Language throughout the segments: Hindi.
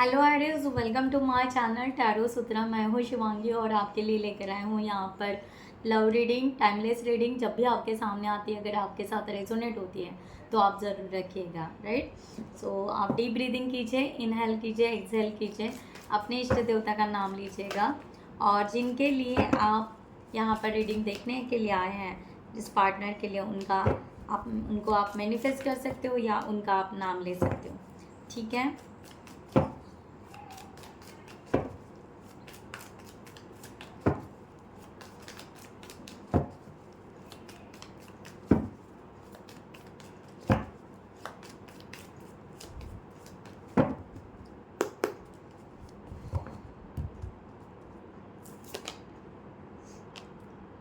Hello Aryas, welcome to my channel tarot Sutra. मैं हूँ शिवांगी और आपके लिए लेकर आई हूँ यहाँ पर लव रीडिंग, टाइमलेस रीडिंग। जब भी आपके सामने आती है, अगर आपके साथ रेजोनेट होती है तो आप ज़रूर रखिएगा, राइट। सो आप डीप ब्रीदिंग कीजिए, इनहेल कीजिए, एक्सहेल कीजिए, अपने इष्ट देवता का नाम लीजिएगा। और जिनके लिए आप यहाँ पर रीडिंग देखने के लिए आए हैं, जिस पार्टनर के लिए उनको आप मैनिफेस्ट कर सकते हो या उनका आप नाम ले सकते हो, ठीक है।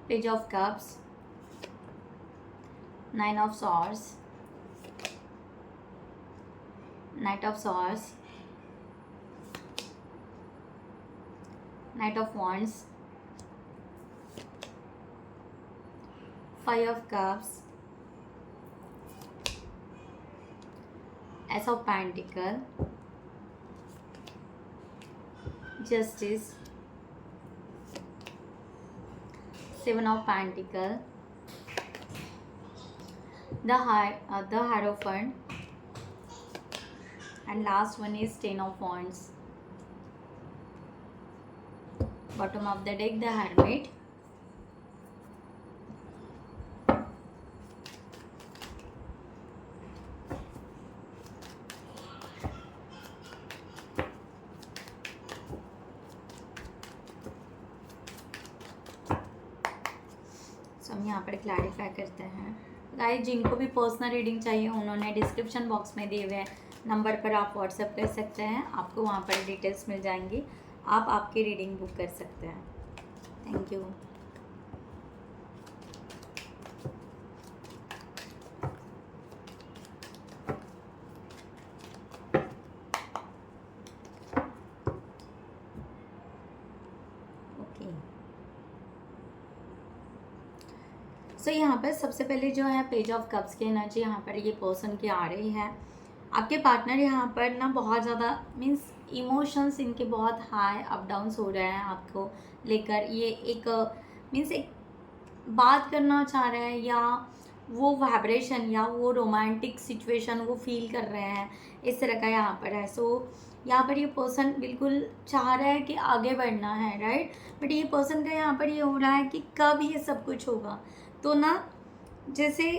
Page of Cups, Nine of Swords, Knight of Swords, Knight of Wands, Five of Cups, Ace of Pentacles, Justice, Seven of Pentacles, the Hierophant, and last one is Ten of Wands. Bottom of the deck, the Hermit. So हम यहाँ पर क्लैरिफाई करते हैं। गाइस, जिनको भी पर्सनल रीडिंग चाहिए उन्होंने डिस्क्रिप्शन बॉक्स में दिए हुए नंबर पर आप व्हाट्सएप कर सकते हैं। आपको वहाँ पर डिटेल्स मिल जाएंगी, आप आपकी रीडिंग बुक कर सकते हैं। Thank you. ओके, सो यहाँ पर सबसे पहले जो है पेज ऑफ कप्स की एनर्जी यहाँ पर ये पर्सन की आ रही है। आपके पार्टनर यहाँ पर ना बहुत ज़्यादा मीन्स इमोशंस इनके बहुत हाई अप डाउन्स हो रहे हैं आपको लेकर। ये एक मीन्स एक बात करना चाह रहे हैं या वो वाइब्रेशन या वो रोमांटिक सिचुएशन वो फील कर रहे हैं, इस तरह का यहाँ पर है। सो यहाँ पर ये पर्सन बिल्कुल चाह रहा है कि आगे बढ़ना है, राइट। बट ये पर्सन का यहाँ पर ये हो रहा है कि कब ये सब कुछ होगा, तो ना जैसे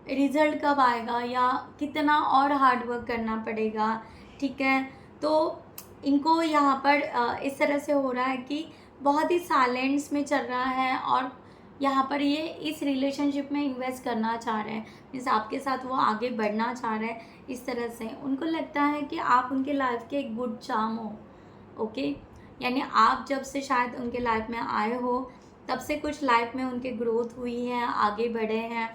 रिज़ल्ट कब आएगा या कितना और हार्ड वर्क करना पड़ेगा, ठीक है। तो इनको यहाँ पर इस तरह से हो रहा है कि बहुत ही साइलेंस में चल रहा है और यहाँ पर ये इस रिलेशनशिप में इन्वेस्ट करना चाह रहे हैं, मीन्स आपके साथ वो आगे बढ़ना चाह रहे हैं। इस तरह से उनको लगता है कि आप उनके लाइफ के एक गुड चार्म हो, ओके। यानी आप जब से शायद उनके लाइफ में आए हो तब से कुछ लाइफ में उनके ग्रोथ हुई है, आगे बढ़े हैं,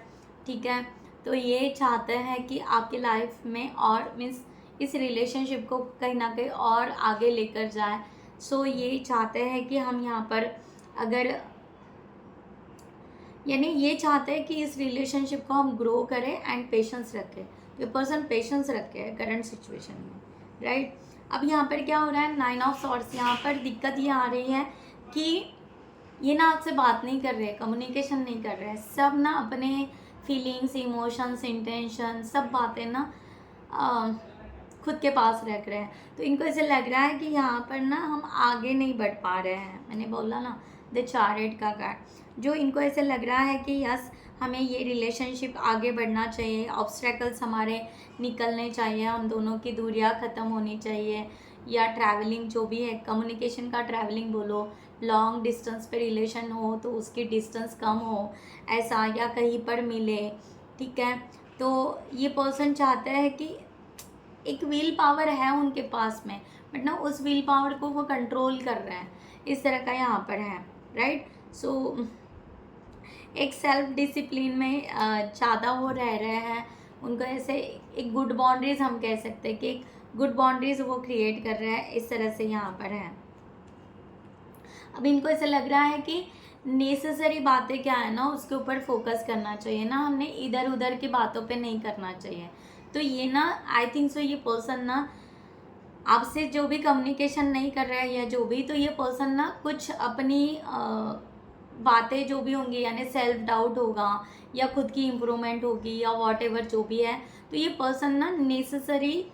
ठीक है। तो ये चाहते हैं कि आपके लाइफ में और मीन्स इस रिलेशनशिप को कहीं ना कहीं और आगे लेकर जाए। सो ये चाहते हैं कि हम यहाँ पर अगर यानी ये चाहते हैं कि इस रिलेशनशिप को हम ग्रो करें एंड पेशेंस रखें। ये पर्सन पेशेंस रखे है करंट सिचुएशन में, राइट। अब यहाँ पर क्या हो रहा है, नाइन ऑफ सॉर्ड्स। यहाँ पर दिक्कत ये आ रही है कि ये ना आपसे बात नहीं कर रहे, कम्युनिकेशन नहीं कर रहे हैं। सब ना अपने फीलिंग्स, इमोशंस, इंटेंशन सब बातें ना खुद के पास रख रहे हैं। तो इनको ऐसे लग रहा है कि यहाँ पर ना हम आगे नहीं बढ़ पा रहे हैं। मैंने बोला ना द चैरियट का कार्ड, जो इनको ऐसे लग रहा है कि यस हमें ये रिलेशनशिप आगे बढ़ना चाहिए, ऑब्स्टेकल्स हमारे निकलने चाहिए, हम दोनों की दूरियां ख़त्म होनी चाहिए, या ट्रैवलिंग जो भी है, कम्युनिकेशन का ट्रैवलिंग बोलो, लॉन्ग डिस्टेंस पे रिलेशन हो तो उसकी डिस्टेंस कम हो ऐसा, या कहीं पर मिले, ठीक है। तो ये पर्सन चाहते हैं कि एक विल पावर है उनके पास में, बट ना उस विल पावर को वो कंट्रोल कर रहे हैं, इस तरह का यहाँ पर है, राइट। सो एक सेल्फ डिसिप्लिन में ज़्यादा वो रह रहे हैं। उनको ऐसे एक गुड बाउंड्रीज हम कह सकते हैं कि एक गुड बाउंड्रीज वो क्रिएट कर रहे हैं, इस तरह से यहाँ पर है। अब इनको ऐसा लग रहा है कि नेसेसरी बातें क्या है ना उसके ऊपर फोकस करना चाहिए ना, हमने इधर उधर की बातों पे नहीं करना चाहिए। तो ये ना आई थिंक सो ये पर्सन ना आपसे जो भी कम्युनिकेशन नहीं कर रहा है या जो भी, तो ये पर्सन ना कुछ अपनी बातें जो भी होंगी, यानी सेल्फ डाउट होगा या खुद की इम्प्रूवमेंट होगी या वॉट एवर जो भी है, तो ये पर्सन ना नेसेसरी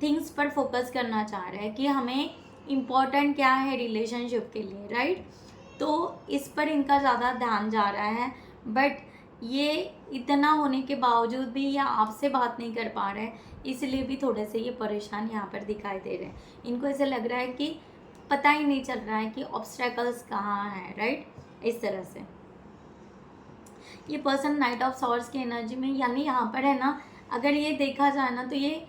थिंग्स पर फोकस करना चाह रहा है कि हमें इम्पोर्टेंट क्या है रिलेशनशिप के लिए, राइट। तो इस पर इनका ज़्यादा ध्यान जा रहा है, बट ये इतना होने के बावजूद भी ये आपसे बात नहीं कर पा रहे हैं, इसलिए भी थोड़े से ये परेशान यहाँ पर दिखाई दे रहे हैं। इनको ऐसे लग रहा है कि पता ही नहीं चल रहा है कि ऑब्स्टेकल्स कहाँ हैं, राइट। इस तरह से ये पर्सन नाइट ऑफ सॉर्ड्स की एनर्जी में, यानी यहाँ पर है ना, अगर ये देखा जाए ना, तो ये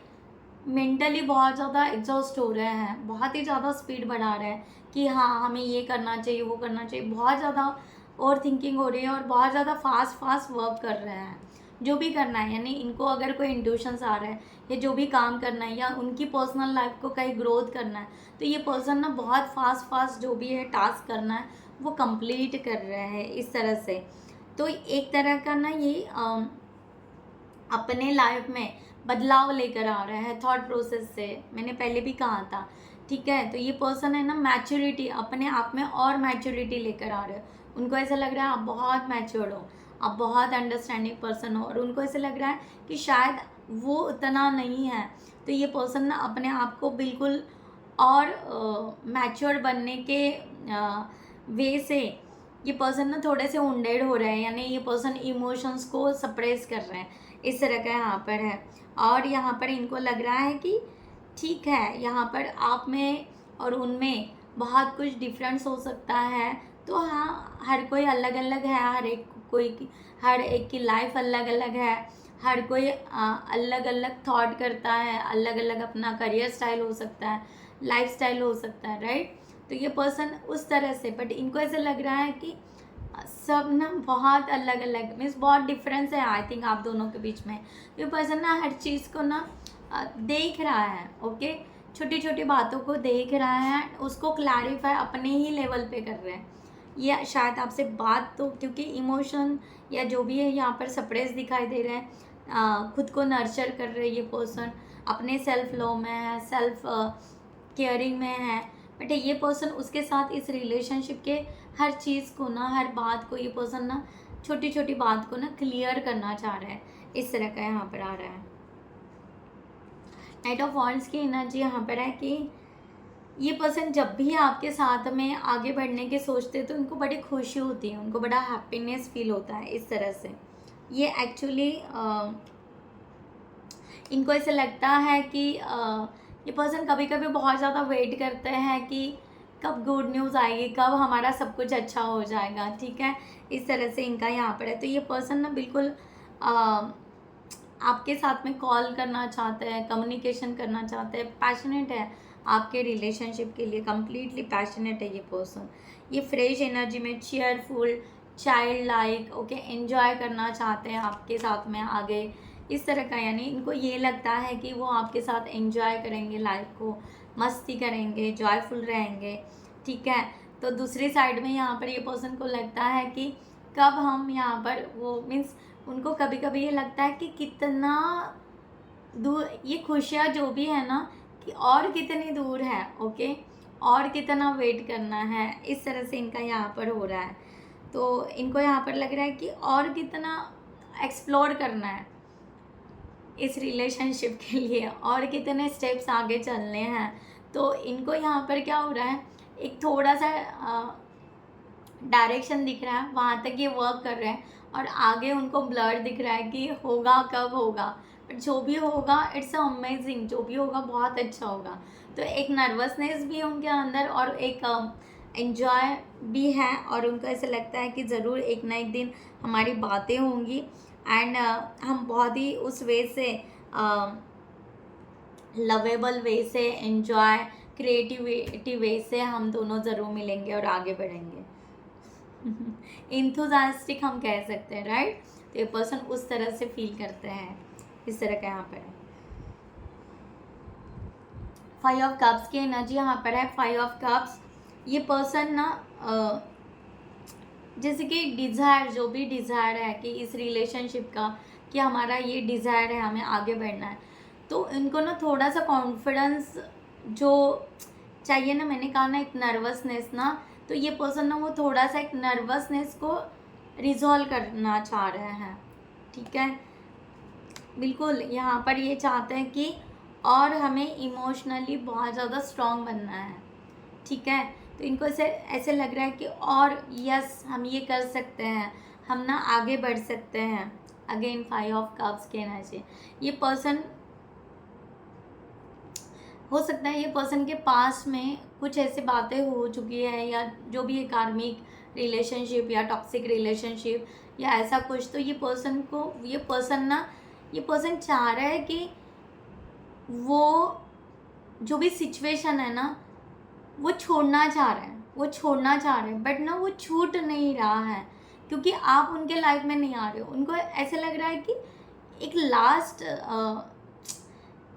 मेंटली बहुत ज़्यादा एग्जॉस्ट हो रहे हैं, बहुत ही ज़्यादा स्पीड बढ़ा रहे हैं कि हाँ हमें ये करना चाहिए, वो करना चाहिए, बहुत ज़्यादा ओवर थिंकिंग हो रही है और बहुत ज़्यादा फास्ट वर्क कर रहे हैं जो भी करना है। यानी इनको अगर कोई इंट्यूशंस आ रहा है या जो भी काम करना है या उनकी पर्सनल लाइफ को कहीं ग्रोथ करना है, तो ये पर्सन ना बहुत फास्ट जो भी है टास्क करना है वो कंप्लीट कर रहे हैं इस तरह से। तो एक तरह का ना ये अपने लाइफ में बदलाव लेकर आ रहा है थॉट प्रोसेस से, मैंने पहले भी कहा था, ठीक है। तो ये पर्सन है ना मैच्योरिटी, अपने आप में और मैच्योरिटी लेकर आ रहे हैं। उनको ऐसा लग रहा है आप बहुत मैच्योर्ड हो, आप बहुत अंडरस्टैंडिंग पर्सन हो, और उनको ऐसा लग रहा है कि शायद वो उतना नहीं है। तो ये पर्सन ना अपने आप को बिल्कुल और मैच्योर बनने के वे से ये पर्सन ना थोड़े से वुंडेड हो रहे हैं, यानी ये पर्सन इमोशंस को सप्रेस कर रहे हैं, इस तरह का यहाँ पर है। और यहाँ पर इनको लग रहा है कि ठीक है, यहाँ पर आप में और उनमें बहुत कुछ डिफरेंस हो सकता है। तो हाँ, हर कोई अलग अलग है, हर एक की लाइफ अलग अलग है, हर कोई अलग अलग थॉट करता है, अलग अलग अपना करियर स्टाइल हो सकता है, लाइफ स्टाइल हो सकता है, राइट। तो ये पर्सन उस तरह से, बट इनको ऐसा लग रहा है कि सब ना बहुत अलग अलग, मीन्स बहुत डिफरेंस है आई थिंक आप दोनों के बीच में। ये पर्सन ना हर चीज़ को ना देख रहा है, ओके, छोटी छोटी बातों को देख रहा है, उसको क्लैरिफाई अपने ही लेवल पे कर रहे हैं। ये शायद आपसे बात, तो क्योंकि इमोशन या जो भी है यहाँ पर सप्रेस दिखाई दे रहे हैं, खुद को नर्चर कर रहे हैं ये पर्सन, अपने सेल्फ लव में है, सेल्फ केयरिंग में है, बट ये पर्सन उसके साथ इस रिलेशनशिप के हर चीज़ को ना, हर बात को ये पर्सन ना छोटी छोटी बात को ना क्लियर करना चाह रहा है, इस तरह का यहाँ पर आ रहा है। नाइट ऑफ वॉन्ड्स की एनर्जी यहाँ पर है कि ये पर्सन जब भी आपके साथ में आगे बढ़ने के सोचते हैं तो उनको बड़ी खुशी होती है, उनको बड़ा हैप्पीनेस फील होता है, इस तरह से। ये एक्चुअली इनको ऐसे लगता है कि ये पर्सन कभी कभी बहुत ज़्यादा वेट करते हैं कि कब गुड न्यूज़ आएगी, कब हमारा सब कुछ अच्छा हो जाएगा, ठीक है। इस तरह से इनका यहाँ पर है। तो ये पर्सन ना बिल्कुल आपके साथ में कॉल करना चाहते हैं, कम्युनिकेशन करना चाहते हैं, पैशनेट है आपके रिलेशनशिप के लिए, कम्प्लीटली पैशनेट है ये पर्सन। ये फ्रेश एनर्जी में cheerful, child like, okay, enjoy करना चाहते हैं आपके साथ में आगे, इस तरह का। यानी इनको ये लगता है कि वो आपके साथ एंजॉय करेंगे लाइफ को, मस्ती करेंगे, जॉयफुल रहेंगे, ठीक है। तो दूसरी साइड में यहाँ पर ये पर्सन को लगता है कि कब हम यहाँ पर, वो मीन्स उनको कभी कभी ये लगता है कि कितना दूर ये खुशियाँ जो भी है ना, कि और कितनी दूर है, ओके, और कितना वेट करना है, इस तरह से इनका यहाँ पर हो रहा है। तो इनको यहाँ पर लग रहा है कि और कितना एक्सप्लोर करना है इस रिलेशनशिप के लिए, और कितने स्टेप्स आगे चलने हैं। तो इनको यहाँ पर क्या हो रहा है, एक थोड़ा सा डायरेक्शन दिख रहा है, वहाँ तक ये वर्क कर रहे हैं, और आगे उनको ब्लर दिख रहा है कि होगा कब होगा, बट जो भी होगा इट्स अमेजिंग, जो भी होगा बहुत अच्छा होगा। तो एक नर्वसनेस भी है उनके अंदर और एक एंजॉय भी है, और उनको ऐसा लगता है कि ज़रूर एक ना एक दिन हमारी बातें होंगी, एंड हम बहुत ही उस वे से लवेबल वे से, एंजॉय क्रिएटिविटी वे से हम दोनों ज़रूर मिलेंगे और आगे बढ़ेंगे। इंथुजास्टिक हम कह सकते हैं, राइट। तो ये पर्सन उस तरह से फील करते हैं, इस तरह का यहाँ पर है। 5 ऑफ कप्स की एनर्जी यहाँ पर है। 5 ऑफ कप्स, ये पर्सन ना जैसे कि डिज़ायर, जो भी डिज़ायर है कि इस रिलेशनशिप का, कि हमारा ये डिज़ायर है, हमें आगे बढ़ना है, तो इनको ना थोड़ा सा कॉन्फिडेंस जो चाहिए ना, मैंने कहा ना एक नर्वसनेस ना, तो ये पर्सन ना वो थोड़ा सा एक नर्वसनेस को रिजॉल्व करना चाह रहे हैं, ठीक है। बिल्कुल यहाँ पर ये चाहते हैं कि और हमें इमोशनली बहुत ज़्यादा स्ट्रॉन्ग बनना है, ठीक है। तो इनको ऐसे ऐसे लग रहा है कि और यस हम ये कर सकते हैं, हम ना आगे बढ़ सकते हैं। अगेन 5 ऑफ कप्स के एनर्जी, ये पर्सन हो सकता है ये पर्सन के पास में कुछ ऐसी बातें हो चुकी है, या जो भी है कार्मिक रिलेशनशिप या टॉक्सिक रिलेशनशिप या ऐसा कुछ, तो ये पर्सन चाह रहा है कि वो जो भी सिचुएशन है ना वो छोड़ना चाह रहे हैं, बट ना वो छूट नहीं रहा है, क्योंकि आप उनके लाइफ में नहीं आ रहे हो। उनको ऐसे लग रहा है कि एक लास्ट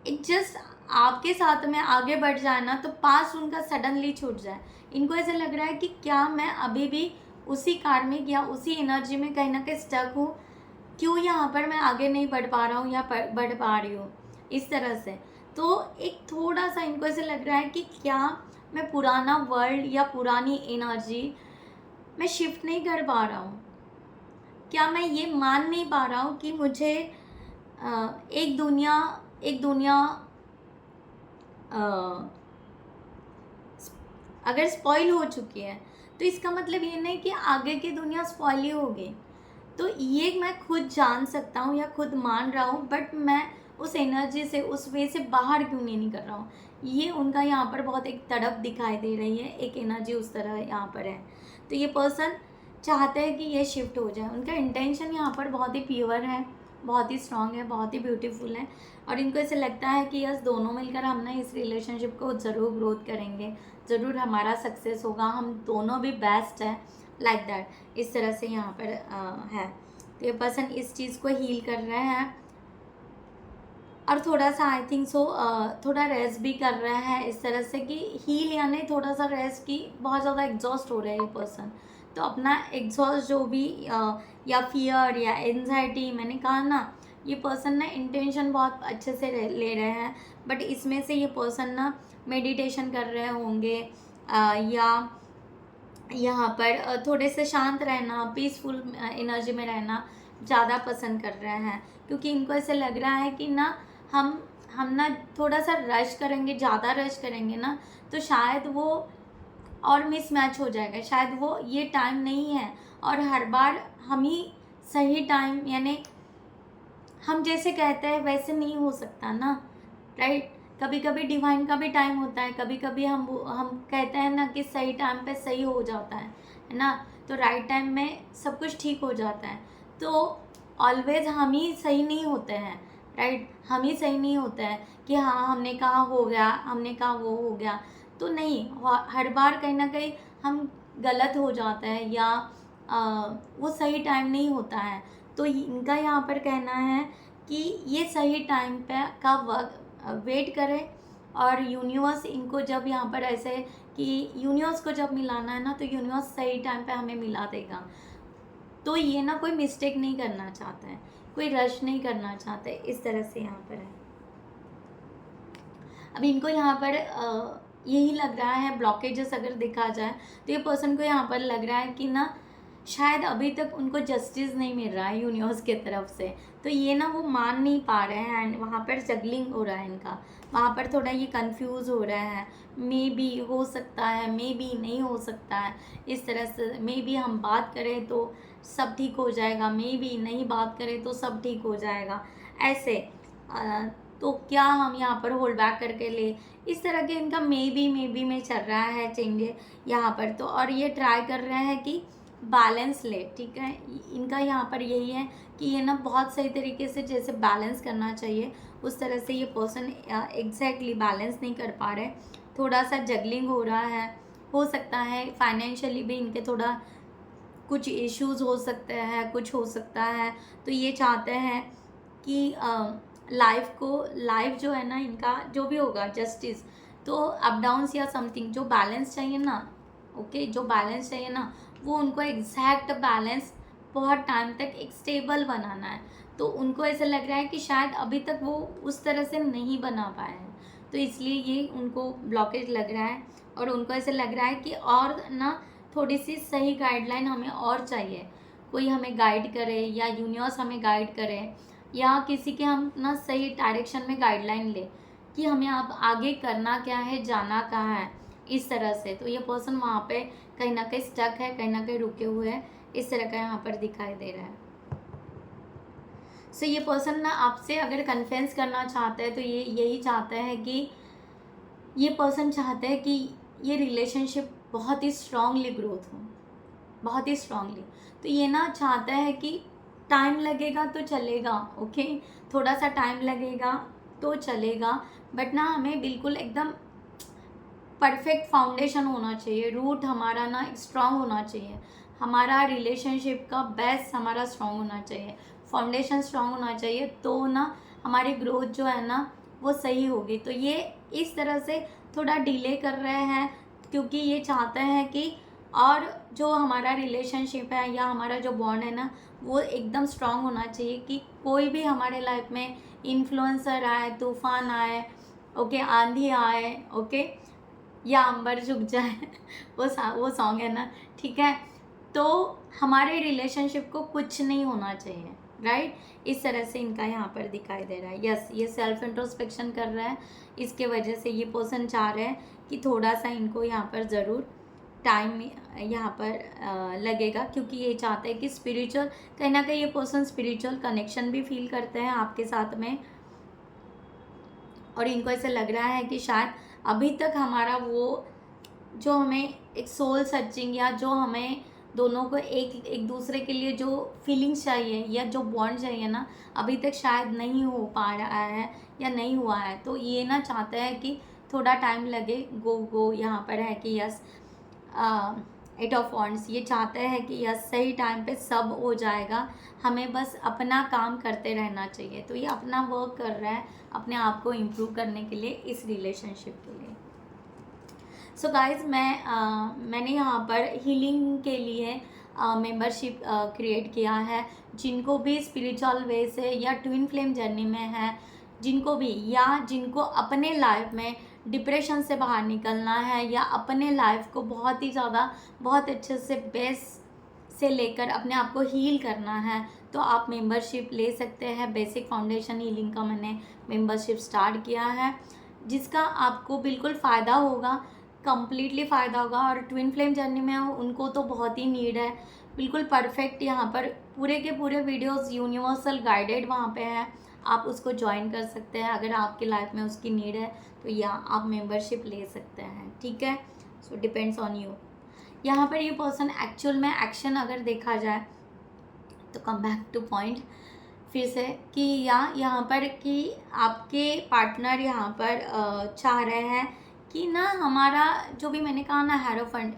एक जस्ट आपके साथ में आगे बढ़ जाए ना, तो पास उनका सडनली छूट जाए। इनको ऐसे लग रहा है कि क्या मैं अभी भी उसी कार्मिक या उसी एनर्जी में कहीं ना कहीं स्टक हूँ, क्यों यहाँ पर मैं आगे नहीं बढ़ पा रहा हूँ या बढ़ पा रही हूँ, इस तरह से। तो एक थोड़ा सा इनको ऐसे लग रहा है कि क्या मैं पुराना वर्ल्ड या पुरानी एनर्जी मैं शिफ्ट नहीं कर पा रहा हूँ, क्या मैं ये मान नहीं पा रहा हूँ कि मुझे एक दुनिया अगर स्पॉइल हो चुकी है, तो इसका मतलब ये नहीं कि आगे की दुनिया स्पॉइल ही होगी। तो ये मैं खुद जान सकता हूँ या खुद मान रहा हूँ, बट मैं उस एनर्जी से, उस वे से बाहर क्यों नहीं निकल रहा हूँ। ये उनका यहाँ पर बहुत एक तड़प दिखाई दे रही है, एक एनर्जी उस तरह यहाँ पर है। तो ये पर्सन चाहते हैं कि ये शिफ्ट हो जाए। उनका इंटेंशन यहाँ पर बहुत ही प्योर है, बहुत ही स्ट्रांग है, बहुत ही ब्यूटीफुल है, और इनको ऐसे लगता है कि यस दोनों मिलकर हम ना इस रिलेशनशिप को ज़रूर ग्रोथ करेंगे, ज़रूर हमारा सक्सेस होगा, हम दोनों भी बेस्ट है, लाइक दैट, इस तरह से यहाँ पर है। तो ये पर्सन इस चीज़ को हील कर रहे हैं, और थोड़ा सा आई थिंक सो थोड़ा रेस्ट भी कर रहा है, इस तरह से कि हील यानी थोड़ा सा रेस्ट की, बहुत ज़्यादा एग्जॉस्ट हो रहा है ये पर्सन। तो अपना एग्जॉस्ट जो भी या फियर या एंजाइटी, मैंने कहा ना ये पर्सन ना इंटेंशन बहुत अच्छे से ले रहे हैं, बट इसमें से ये पर्सन ना मेडिटेशन कर रहे होंगे, या यहाँ पर थोड़े से शांत रहना, पीसफुल एनर्जी में रहना ज़्यादा पसंद कर रहे हैं, क्योंकि इनको ऐसे लग रहा है कि ना हम ना थोड़ा सा रश करेंगे, ज़्यादा रश करेंगे ना, तो शायद वो और मिसमैच हो जाएगा, शायद वो ये टाइम नहीं है, और हर बार हम ही सही टाइम, यानी हम जैसे कहते हैं वैसे नहीं हो सकता ना, राइट। कभी कभी डिवाइन का भी टाइम होता है, कभी कभी हम कहते हैं ना कि सही टाइम पे सही हो जाता है ना, तो राइट टाइम में सब कुछ ठीक हो जाता है। तो ऑलवेज हम ही सही नहीं होते हैं, राइट, हम ही सही नहीं होते हैं कि हाँ हमने कहा हो गया, हमने कहा वो हो गया, तो नहीं, हर बार कहीं ना कहीं हम गलत हो जाते हैं, या वो सही टाइम नहीं होता है। तो इनका यहाँ पर कहना है कि ये सही टाइम पे का वक्त वेट करें, और यूनिवर्स इनको जब यहाँ पर ऐसे कि यूनिवर्स को जब मिलाना है ना, तो यूनिवर्स सही टाइम पे हमें मिला देगा। तो ये ना कोई मिस्टेक नहीं करना चाहता है, कोई रश नहीं करना चाहता है, इस तरह से यहाँ पर है। अब इनको यहाँ पर यही लग रहा है, ब्लॉकेजेस अगर देखा जाए तो ये पर्सन को यहाँ पर लग रहा है कि ना शायद अभी तक उनको जस्टिस नहीं मिल रहा है यूनिवर्स के तरफ से, तो ये ना वो मान नहीं पा रहे हैं, एंड वहाँ पर जगलिंग हो रहा है इनका, वहाँ पर थोड़ा ये कंफ्यूज हो रहा है। मे बी हो सकता है, मे बी नहीं हो सकता है, इस तरह से। मे बी हम बात करें तो सब ठीक हो जाएगा, मे बी नहीं बात करें तो सब ठीक हो जाएगा, ऐसे। तो क्या हम यहाँ पर होल्ड बैक करके ले, इस तरह के इनका मे बी में चल रहा है चेंजेस यहाँ पर। तो और ये ट्राई कर रहे हैं कि बैलेंस ले, ठीक है। इनका यहाँ पर यही है कि ये ना बहुत सही तरीके से जैसे बैलेंस करना चाहिए, उस तरह से ये पर्सन एग्जैक्टली बैलेंस नहीं कर पा रहे, थोड़ा सा जगलिंग हो रहा है। हो सकता है फाइनेंशियली भी इनके थोड़ा कुछ इश्यूज हो सकते हैं, कुछ हो सकता है। तो ये चाहते हैं कि लाइफ जो है ना इनका, जो भी होगा जस्टिस, तो अप डाउन्स या समथिंग, जो बैलेंस चाहिए ना, ओके, जो बैलेंस चाहिए ना, वो उनको एग्जैक्ट बैलेंस बहुत टाइम तक एक स्टेबल बनाना है। तो उनको ऐसा लग रहा है कि शायद अभी तक वो उस तरह से नहीं बना पाए हैं, तो इसलिए ये उनको ब्लॉकेज लग रहा है और उनको ऐसे लग रहा है कि और ना थोड़ी सी सही गाइडलाइन हमें और चाहिए, कोई हमें गाइड करे या यूनिवर्स हमें गाइड करे या किसी के हम ना सही डायरेक्शन में गाइडलाइन ले कि हमें अब आगे करना क्या है, जाना कहाँ है, इस तरह से। तो ये पर्सन वहाँ पे कहीं ना कहीं स्टक है, कहीं ना कहीं रुके हुए हैं, इस तरह का यहाँ पर दिखाई दे रहा है। सो ये पर्सन ना आपसे अगर कन्फ्रेंस करना चाहता है तो ये यही चाहता है कि ये पर्सन चाहता है कि ये रिलेशनशिप बहुत ही स्ट्रांगली ग्रोथ हो, बहुत ही स्ट्रांगली। तो ये ना चाहता है कि टाइम लगेगा तो चलेगा, ओके, थोड़ा सा टाइम लगेगा तो चलेगा, बट ना हमें बिल्कुल एकदम परफेक्ट फाउंडेशन होना चाहिए, रूट हमारा ना स्ट्रांग होना चाहिए, हमारा रिलेशनशिप का बेस हमारा स्ट्रांग होना चाहिए, फाउंडेशन स्ट्रांग होना चाहिए, तो ना हमारी ग्रोथ जो है ना वो सही होगी। तो ये इस तरह से थोड़ा डिले कर रहे हैं क्योंकि ये चाहते हैं कि और जो हमारा रिलेशनशिप है या हमारा जो बॉन्ड है ना वो एकदम स्ट्रांग होना चाहिए कि कोई भी हमारे लाइफ में इन्फ्लुएंसर आए, तूफान आए, ओके, आंधी आए, ओके, या अंबर झुक जाए वो सॉन्ग है ना, ठीक है, तो हमारे रिलेशनशिप को कुछ नहीं होना चाहिए, राइट। इस तरह से इनका यहाँ पर दिखाई दे रहा है। यस, ये सेल्फ इंट्रोस्पेक्शन कर रहा है, इसके वजह से ये पर्सन चाह रहे हैं कि थोड़ा सा इनको यहाँ पर ज़रूर टाइम यहाँ पर लगेगा, क्योंकि ये चाहते हैं कि स्पिरिचुअल, कहीं ना कहीं ये पर्सन स्पिरिचुअल कनेक्शन भी फील करते हैं आपके साथ में, और इनको ऐसा लग रहा है कि शायद अभी तक हमारा वो जो हमें एक सोल सर्चिंग या जो हमें दोनों को एक दूसरे के लिए जो फीलिंग्स चाहिए या जो बॉन्ड चाहिए ना, अभी तक शायद नहीं हो पा रहा है या नहीं हुआ है। तो ये ना चाहते हैं कि थोड़ा टाइम लगे। गो यहाँ पर है कि यस, 8 ऑफ वॉन्ड्स, ये चाहते हैं कि यस सही टाइम पे सब हो जाएगा, हमें बस अपना काम करते रहना चाहिए। तो ये अपना वर्क कर रहा है अपने आप को इम्प्रूव करने के लिए, इस रिलेशनशिप के लिए। सो गाइज मैंने यहाँ पर हीलिंग के लिए मेंबरशिप क्रिएट किया है। जिनको भी स्पिरिचुअल वे से या ट्विन फ्लेम जर्नी में है, जिनको भी, या जिनको अपने लाइफ में डिप्रेशन से बाहर निकलना है या अपने लाइफ को बहुत ही ज़्यादा बहुत अच्छे से बेस से लेकर अपने आप को हील करना है, तो आप मेंबरशिप ले सकते हैं। बेसिक फाउंडेशन हीलिंग का मैंने मेंबरशिप स्टार्ट किया है, जिसका आपको बिल्कुल फ़ायदा होगा, कम्प्लीटली फ़ायदा होगा। और ट्विन फ्लेम जर्नी में उनको तो बहुत ही नीड है, बिल्कुल परफेक्ट। यहाँ पर पूरे के पूरे वीडियोस यूनिवर्सल गाइडेड वहाँ पे है, आप उसको ज्वाइन कर सकते हैं अगर आपकी लाइफ में उसकी नीड है, तो या आप मेंबरशिप ले सकते हैं, ठीक है। So depends on you. यहाँ पर ये पर्सन एक्चुअल में एक्शन अगर देखा जाए तो कम बैक टू पॉइंट फिर से कि यहाँ पर कि आपके पार्टनर यहाँ पर चाह रहे हैं कि ना हमारा जो भी मैंने कहा ना हेरोफंड,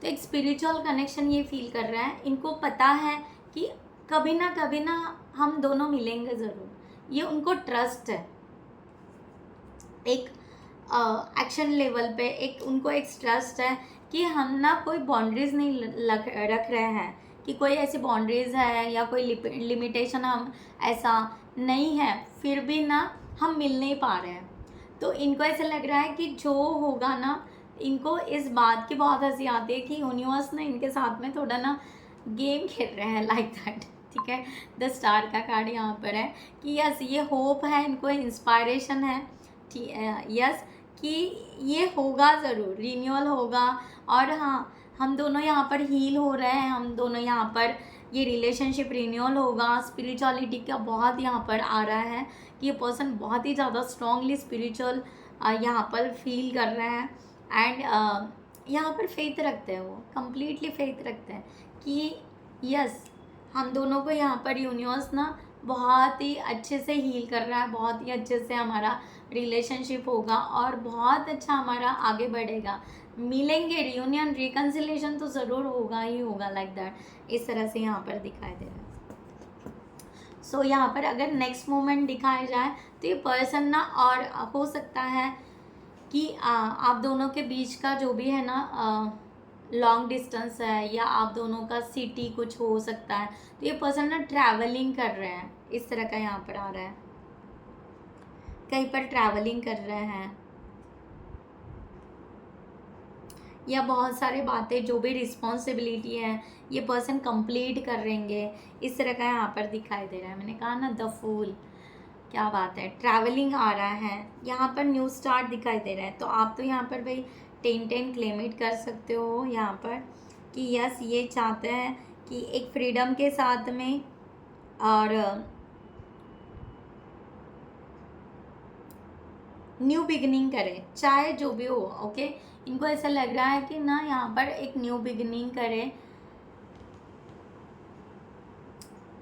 तो एक स्पिरिचुअल कनेक्शन ये फील कर रहा है। इनको पता है कि कभी ना हम दोनों मिलेंगे ज़रूर, ये उनको ट्रस्ट है। एक एक्शन लेवल पे एक उनको एक ट्रस्ट है कि हम ना कोई बाउंड्रीज़ नहीं रख रहे हैं, कि कोई ऐसी बाउंड्रीज़ है या कोई लिमिटेशन हम ऐसा नहीं है, फिर भी ना हम मिल नहीं पा रहे हैं। तो इनको ऐसा लग रहा है कि जो होगा ना, इनको इस बात की बहुत हंसी आती है कि यूनिवर्स ने इनके साथ में थोड़ा ना गेम खेल रहे हैं, लाइक दैट, ठीक है। द स्टार का कार्ड यहाँ पर है कि यस ये होप है, इनको इंस्पायरेशन है, यस, कि ये होगा ज़रूर, रिन्यूअल होगा। और हाँ, हम दोनों यहाँ पर हील हो रहे हैं, हम दोनों यहाँ पर ये रिलेशनशिप रिन्यूअल होगा। स्पिरिचुअलिटी का बहुत यहाँ पर आ रहा है कि ये पर्सन बहुत ही ज़्यादा स्ट्रांगली स्पिरिचुअल यहाँ पर फील कर रहे हैं। एंड यहाँ पर फेथ रखते हैं, वो कम्प्लीटली फेथ रखते हैं कि यस हम दोनों को यहाँ पर यूनिवर्स ना बहुत ही अच्छे से हील कर रहा है, बहुत ही अच्छे से हमारा रिलेशनशिप होगा और बहुत अच्छा हमारा आगे बढ़ेगा, मिलेंगे, रियूनियन रिकन्सिलेशन तो ज़रूर होगा ही होगा, लाइक दैट। इस तरह से यहाँ पर दिखाई दे रहा है। सो यहाँ पर अगर नेक्स्ट मोमेंट दिखाया जाए तो ये पर्सन ना, और हो सकता है कि आप दोनों के बीच का जो भी है ना लॉन्ग डिस्टेंस है या आप दोनों का सिटी कुछ हो सकता है, तो ये पर्सन ना ट्रैवलिंग कर रहे हैं, इस तरह का यहाँ पर आ रहा है, कहीं पर ट्रैवलिंग कर रहे हैं, या बहुत सारे बातें जो भी रिस्पॉन्सिबिलिटी है ये पर्सन कंप्लीट कर लेंगे, इस तरह का यहाँ पर दिखाई दे रहा है। मैंने कहा ना द फूल, क्या बात है। ट्रैवलिंग आ रहा है, यहाँ पर न्यू स्टार्ट दिखाई दे रहा है। तो आप तो यहाँ पर भाई 10-10 क्लेमिट कर सकते हो यहाँ पर कि यस ये चाहते हैं कि एक फ्रीडम के साथ में और न्यू बिगिनिंग करें, चाहे जो भी हो। ओके, इनको ऐसा लग रहा है कि ना यहाँ पर एक न्यू बिगिनिंग करें।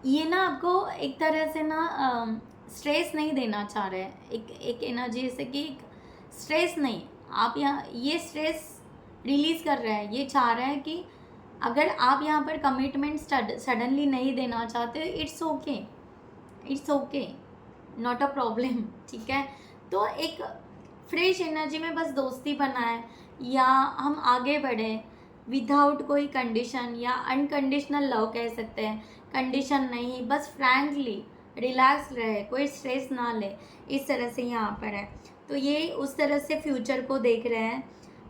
ये ना आपको एक तरह से ना स्ट्रेस नहीं देना चाह रहे हैं, एक एनर्जी से कि स्ट्रेस नहीं, आप यहाँ ये स्ट्रेस रिलीज़ कर रहे हैं। ये चाह रहा है कि अगर आप यहाँ पर कमिटमेंट सडनली नहीं देना चाहते, it's okay, it's okay, not a problem, ठीक है। तो एक फ्रेश एनर्जी में बस दोस्ती बनाए या हम आगे बढ़े विदाउट कोई कंडीशन, या अनकंडीशनल लव कह सकते हैं, कंडीशन नहीं, बस फ्रैंकली रिलैक्स रहे, कोई स्ट्रेस ना ले, इस तरह से यहाँ पर है। तो ये उस तरह से फ्यूचर को देख रहे हैं।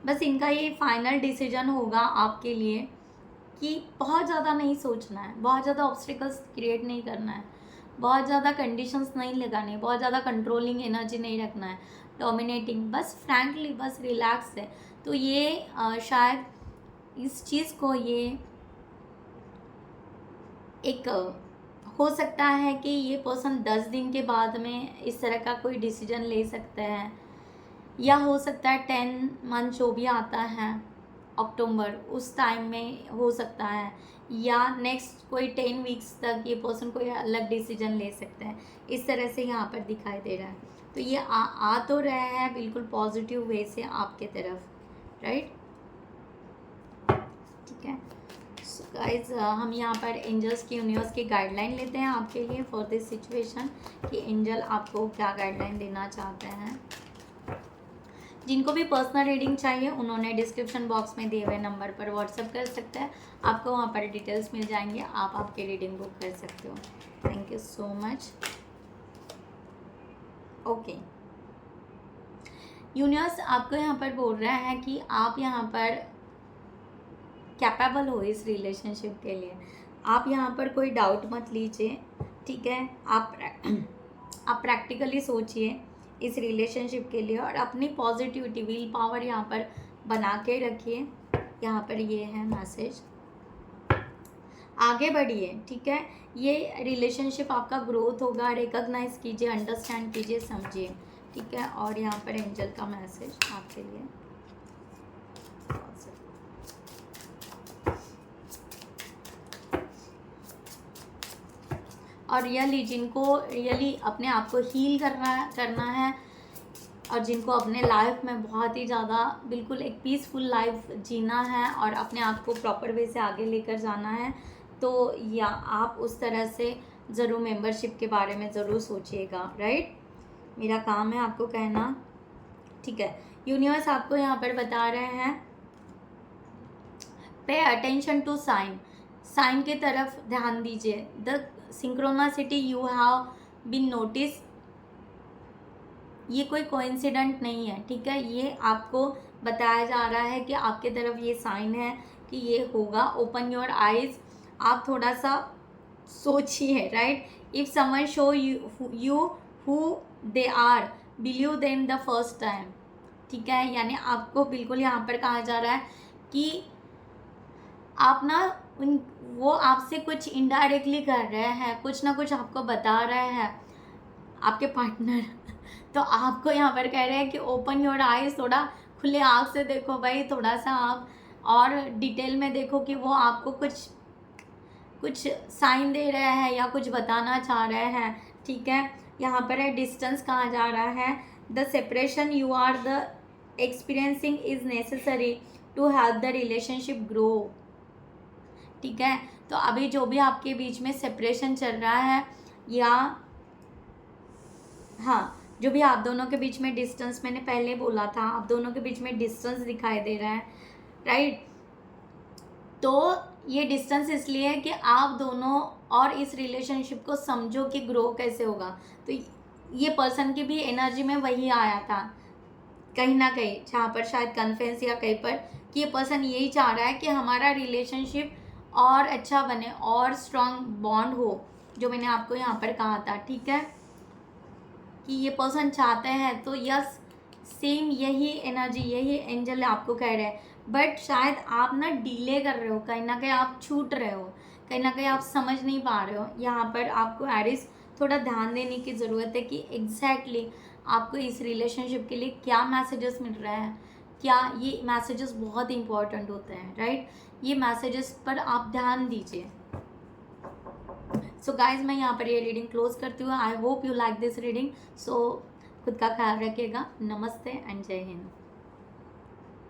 बस इनका ये फाइनल डिसीजन होगा आपके लिए कि बहुत ज़्यादा नहीं सोचना है, बहुत ज़्यादा ऑब्स्टिकल्स क्रिएट नहीं करना है, बहुत ज़्यादा कंडीशंस नहीं लगाने, बहुत ज़्यादा कंट्रोलिंग एनर्जी नहीं रखना है, डोमिनेटिंग, बस फ्रैंकली बस रिलैक्स है। तो ये शायद इस चीज़ को ये एक हो सकता है कि ये पर्सन 10 दिन के बाद में इस तरह का कोई डिसीजन ले सकते हैं, या हो सकता है 10 मंथ जो भी आता है अक्टूबर उस टाइम में हो सकता है, या नेक्स्ट कोई 10 वीक्स तक ये पर्सन कोई अलग डिसीजन ले सकते हैं, इस तरह से यहाँ पर दिखाई दे रहा है। तो ये आ तो रहा है बिल्कुल पॉजिटिव वे से आपके तरफ, राइट, ठीक है। सो गाइज हम यहाँ पर एंजल्स की यूनिवर्स की गाइडलाइन लेते हैं आपके लिए फॉर दिस सिचुएशन कि एंजल आपको क्या गाइडलाइन देना चाहते हैं। जिनको भी पर्सनल रीडिंग चाहिए उन्होंने डिस्क्रिप्शन बॉक्स में दिए हुए नंबर पर व्हाट्सएप कर सकते हैं, आपको वहाँ पर डिटेल्स मिल जाएंगे, आप आपकी रीडिंग बुक कर सकते हो। Thank you so much. Okay, universe आपको यहाँ पर बोल रहा है कि आप यहाँ पर कैपेबल हो इस रिलेशनशिप के लिए। आप यहाँ पर कोई डाउट मत लीजिए, ठीक है। आप प्रैक्टिकली सोचिए इस रिलेशनशिप के लिए और अपनी पॉजिटिविटी, विल पावर यहाँ पर बना के रखिए। यहाँ पर ये है मैसेज, आगे बढ़िए, ठीक है। ये रिलेशनशिप आपका ग्रोथ होगा, रिकॉग्नाइज कीजिए, अंडरस्टैंड कीजिए, समझिए, ठीक है। और यहाँ पर एंजल का मैसेज आपके लिए, और रियली जिनको रियली अपने आप को हील करना है और जिनको अपने लाइफ में बहुत ही ज़्यादा बिल्कुल एक पीसफुल लाइफ जीना है और अपने आप को प्रॉपर वे से आगे लेकर जाना है, तो या आप उस तरह से ज़रूर मेंबरशिप के बारे में ज़रूर सोचिएगा, राइट। मेरा काम है आपको कहना, ठीक है। यूनिवर्स आपको यहाँ पर बता रहे हैं pay attention to sign, sign की तरफ ध्यान दीजिए। The synchronicity you have been notice, ये कोई कोइंसिडेंट नहीं है, ठीक है। ये आपको बताया जा रहा है कि आपके तरफ ये साइन है कि ये होगा। ओपन योर आइज, आप थोड़ा सा सोचिए, right. If someone show you who they are, believe them the first time, ठीक है। यानी आपको बिल्कुल यहाँ पर कहा जा रहा है कि आप ना वो आपसे कुछ इनडायरेक्टली कर रहे हैं, कुछ ना कुछ आपको बता रहे हैं आपके पार्टनर। तो आपको यहाँ पर कह रहे हैं कि ओपन योर आइज, थोड़ा खुले आँख से देखो भाई, थोड़ा सा आप और डिटेल में देखो कि वो आपको कुछ साइन दे रहे हैं या कुछ बताना चाह रहे हैं, ठीक है। यहाँ पर है डिस्टेंस कहा जा रहा है। The separation you are the experiencing is necessary to help the relationship grow, ठीक है। तो अभी जो भी आपके बीच में सेपरेशन चल रहा है, या हाँ जो भी आप दोनों के बीच में डिस्टेंस, मैंने पहले बोला था आप दोनों के बीच में डिस्टेंस दिखाई दे रहा है, राइट। तो ये डिस्टेंस इसलिए है कि आप दोनों और इस रिलेशनशिप को समझो कि ग्रो कैसे होगा। तो ये पर्सन की भी एनर्जी में वही आया था कहीं ना कहीं जहाँ पर शायद कन्फ्रेंस या कहीं पर कि ये पर्सन यही चाह रहा है कि हमारा रिलेशनशिप और अच्छा बने और स्ट्रांग बॉन्ड हो, जो मैंने आपको यहाँ पर कहा था, ठीक है, कि ये पर्सन चाहते हैं। तो यस, सेम यही एनर्जी, यही एंजल आपको कह रहे हैं, बट शायद आप ना डिले कर रहे हो, कहीं ना कहीं आप छूट रहे हो, कहीं ना कहीं आप समझ नहीं पा रहे हो। यहाँ पर आपको एरिस थोड़ा ध्यान देने की ज़रूरत है कि एग्जैक्टली आपको इस रिलेशनशिप के लिए क्या मैसेजेस मिल रहे हैं, क्या ये मैसेजेस बहुत इंपॉर्टेंट होते हैं, राइट। ये मैसेजेस पर आप ध्यान दीजिए। सो गाइज, मैं यहाँ पर ये रीडिंग क्लोज करती हूँ। I hope you like this reading. So खुद का ख्याल रखिएगा। नमस्ते एंड जय हिंद।